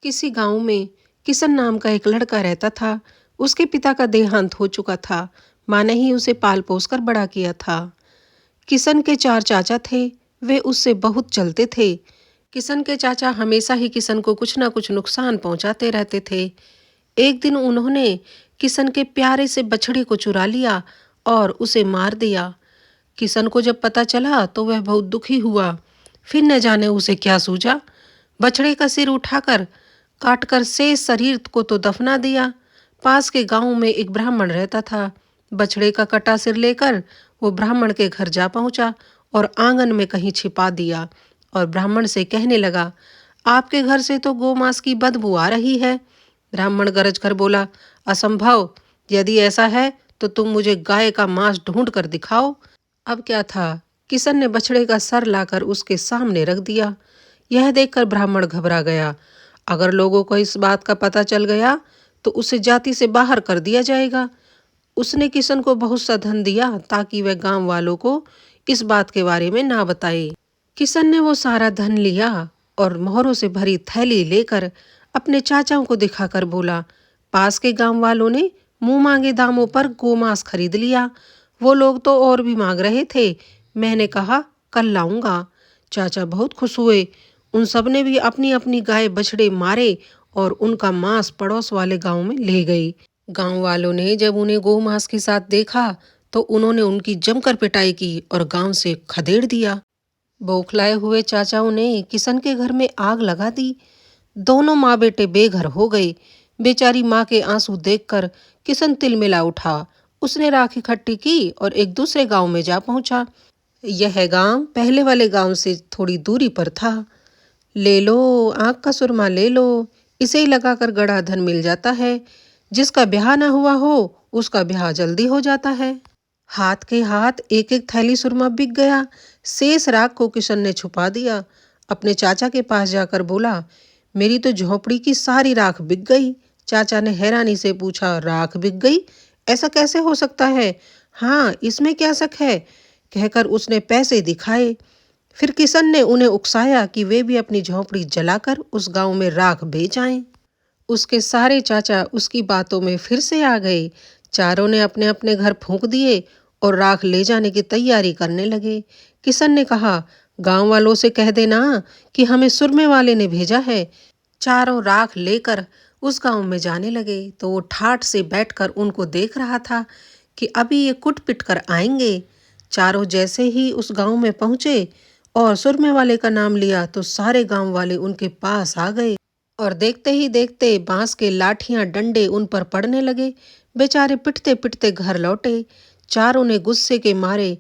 किसी गांव में किशन नाम का एक लड़का रहता था। उसके पिता का देहांत हो चुका था। माँ ने ही उसे पाल पोस कर बड़ा किया था। किशन के 4 चाचा थे। वे उससे बहुत चलते थे। किशन के चाचा हमेशा ही किशन को कुछ ना कुछ नुकसान पहुंचाते रहते थे। एक दिन उन्होंने किशन के प्यारे से बछड़े को चुरा लिया और उसे मार दिया। किशन को जब पता चला तो वह बहुत दुखी हुआ। फिर न जाने उसे क्या सूझा। बछड़े का सिर उठाकर काटकर शेष शरीर को तो दफना दिया। पास के गांव में एक ब्राह्मण रहता था। बछड़े का कटा सिर लेकर वो ब्राह्मण के घर जा पहुंचा और आंगन में कहीं छिपा दिया और ब्राह्मण से कहने लगा, आपके घर से तो गोमांस की बदबू आ रही है। ब्राह्मण गरज कर बोला, असंभव। यदि ऐसा है तो तुम मुझे गाय का मांस ढूंढ कर दिखाओ। अब क्या था, किशन ने बछड़े का सर लाकर उसके सामने रख दिया। यह देखकर ब्राह्मण घबरा गया। अगर लोगों को इस बात का पता चल गया तो उसे जाति से बाहर कर दिया जाएगा। उसने किशन को बहुत सा धन दिया ताकि वह गांव वालों को इस बात के बारे में ना बताए। किशन ने वो सारा धन लिया और मोहरों से भरी थैली लेकर अपने चाचाओं को दिखाकर बोला, पास के गांव वालों ने मुंह मांगे दामों पर गोमांस खरीद लिया। वो लोग तो और भी मांग रहे थे। मैंने कहा कल लाऊंगा। चाचा बहुत खुश हुए। उन सब ने भी अपनी अपनी गाय बछड़े मारे और उनका मांस पड़ोस वाले गांव में ले गए। गांव वालों ने जब उन्हें गोमांस के साथ देखा तो उन्होंने उनकी जमकर पिटाई की और गांव से खदेड़ दिया। बौखलाए हुए चाचाओं ने किशन के घर में आग लगा दी। दोनों माँ बेटे बेघर हो गए। बेचारी माँ के आंसू देखकर किशन तिलमिला उठा। उसने राख इकट्ठी की और एक दूसरे गांव में जा पहुंचा। यह गांव पहले वाले गांव से थोड़ी दूरी पर था। ले लो, आंख का सुरमा ले लो, इसे ही लगाकर गड़ा धन मिल जाता है। जिसका ब्याह न हुआ हो उसका ब्याह जल्दी हो जाता है। हाथ के हाथ एक एक थैली सुरमा बिक गया। शेष राख को किशन ने छुपा दिया। अपने चाचा के पास जाकर बोला, मेरी तो झोपड़ी की सारी राख बिक गई। चाचा ने हैरानी से पूछा, राख बिक गई? ऐसा कैसे हो सकता है? हाँ, इसमें क्या शक है? कहकर उसने पैसे दिखाए। फिर किशन ने उन्हें उकसाया कि वे भी अपनी झोंपड़ी जलाकर उस गांव में राख बेच आएं। उसके सारे चाचा उसकी बातों में फिर से आ गए। चारों ने अपने अपने घर फूंक दिए और राख ले जाने की तैयारी करने लगे। किशन ने कहा, गांव वालों से कह देना कि हमें सुरमे वाले ने भेजा है। चारों राख लेकर उस गांव में जाने लगे तो वो ठाठ से बैठकर उनको देख रहा था कि अभी ये कुट पिट कर आएंगे। चारों जैसे ही उस गांव में पहुंचे और सुरमे वाले का नाम लिया तो सारे गांव वाले उनके पास आ गए और देखते ही देखते बांस के लाठियां डंडे उन पर पड़ने लगे। बेचारे पिटते पिटते घर लौटे। चारों ने गुस्से के मारे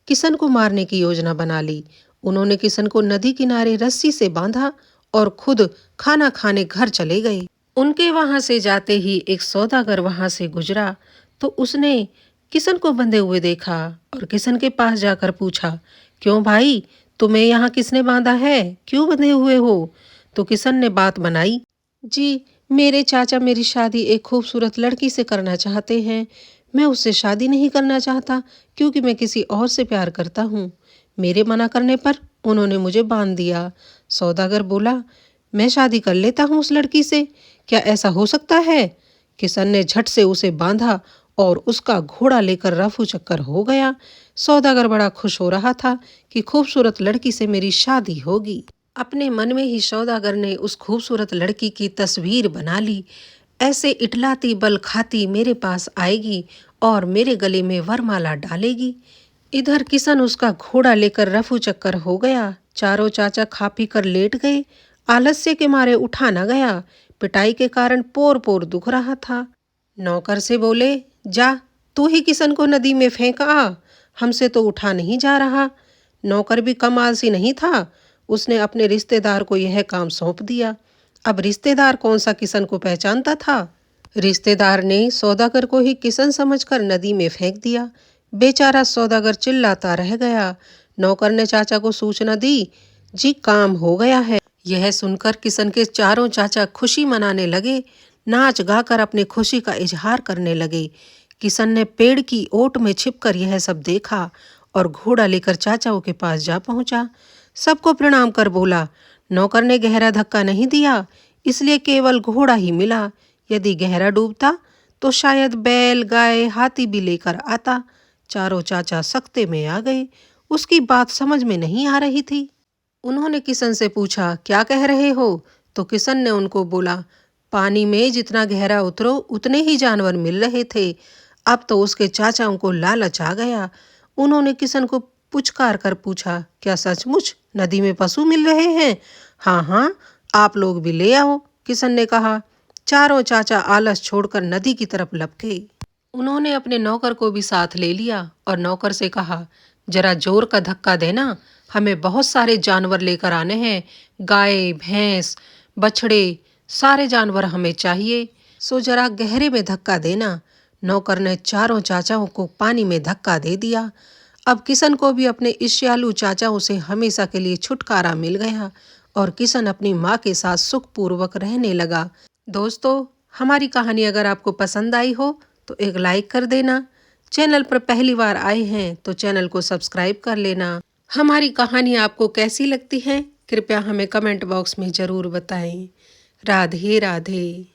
किशन को मारने की योजना बना ली। उन्होंने किशन को नदी किनारे रस्सी से बांधा और खुद खाना खाने घर चले गए। उनके वहां से जाते ही एक सौदागर वहां से गुजरा तो उसने किशन को बंधे हुए देखा और किशन के पास जाकर पूछा, क्यों भाई, तुम्हें यहाँ किसने बांधा है? क्यों बंधे हुए हो? तो किशन ने बात बनाई, जी, मेरे चाचा मेरी शादी एक खूबसूरत लड़की से करना चाहते हैं। मैं उससे शादी नहीं करना चाहता क्योंकि मैं किसी और से प्यार करता हूँ। मेरे मना करने पर उन्होंने मुझे बांध दिया। सौदागर बोला, मैं शादी कर लेता हूँ उस लड़की से। क्या ऐसा हो सकता है? किशन ने झट से उसे बांधा और उसका घोड़ा लेकर रफू चक्कर हो गया। सौदागर बड़ा खुश हो रहा था कि खूबसूरत लड़की से मेरी शादी होगी। अपने मन में ही सौदागर ने उस खूबसूरत लड़की की तस्वीर बना ली। ऐसे इटलाती बल खाती मेरे पास आएगी और मेरे गले में वरमाला डालेगी। इधर किशन उसका घोड़ा लेकर रफू चक्कर हो गया। चारों चाचा खा पी कर लेट गए। आलस्य के मारे उठा न गया। पिटाई के कारण पोर पोर दुख रहा था। नौकर से बोले, जा तू ही किशन को नदी में फेंक आ, हमसे तो उठा नहीं जा रहा। नौकर भी कम आलसी नहीं था। उसने अपने रिश्तेदार को यह काम सौंप दिया। अब रिश्तेदार कौन सा किशन को पहचानता था? रिश्तेदार ने सौदागर को ही किशन समझकर नदी में फेंक दिया। बेचारा सौदागर चिल्लाता रह गया। नौकर ने चाचा को सूचना दी, जी काम हो गया है। यह सुनकर किशन के चारों चाचा खुशी मनाने लगे। नाच गाकर अपनी खुशी का इजहार करने लगे। किशन ने पेड़ की ओट में छिपकर यह सब देखा और घोड़ा लेकर चाचाओं के पास जा पहुंचा। सबको प्रणाम कर बोला, नौकर ने गहरा धक्का नहीं दिया। इसलिए केवल घोड़ा ही मिला। यदि गहरा डूबता तो शायद बैल, गाय, हाथी भी लेकर आता। चारों चाचा सख्ते में आ गए। उसकी बात समझ में नहीं आ रही थी। उन्होंने किशन से पूछा, क्या कह रहे हो? तो किशन ने उनको बोला, पानी में जितना गहरा उतरो उतने ही जानवर मिल रहे थे। अब तो उसके चाचाओं को लालच आ गया। उन्होंने किशन को पुचकार कर पूछा, क्या सचमुच नदी में पशु मिल रहे हैं? हाँ हाँ, आप लोग भी ले आओ, किशन ने कहा। चारों चाचा आलस छोड़कर नदी की तरफ लपके। उन्होंने अपने नौकर को भी साथ ले लिया और नौकर से कहा, जरा जोर का धक्का देना, हमें बहुत सारे जानवर लेकर आने हैं। गाय, भैंस, बछड़े, सारे जानवर हमें चाहिए। सो जरा गहरे में धक्का देना। नौकर ने चारों चाचाओं को पानी में धक्का दे दिया। अब किशन को भी अपने ईर्ष्यालु चाचाओं से हमेशा के लिए छुटकारा मिल गया और किशन अपनी माँ के साथ सुखपूर्वक रहने लगा। दोस्तों, हमारी कहानी अगर आपको पसंद आई हो तो एक लाइक कर देना। चैनल पर पहली बार आए हैं तो चैनल को सब्सक्राइब कर लेना। हमारी कहानी आपको कैसी लगती है कृपया हमें कमेंट बॉक्स में ज़रूर बताएं। राधे राधे।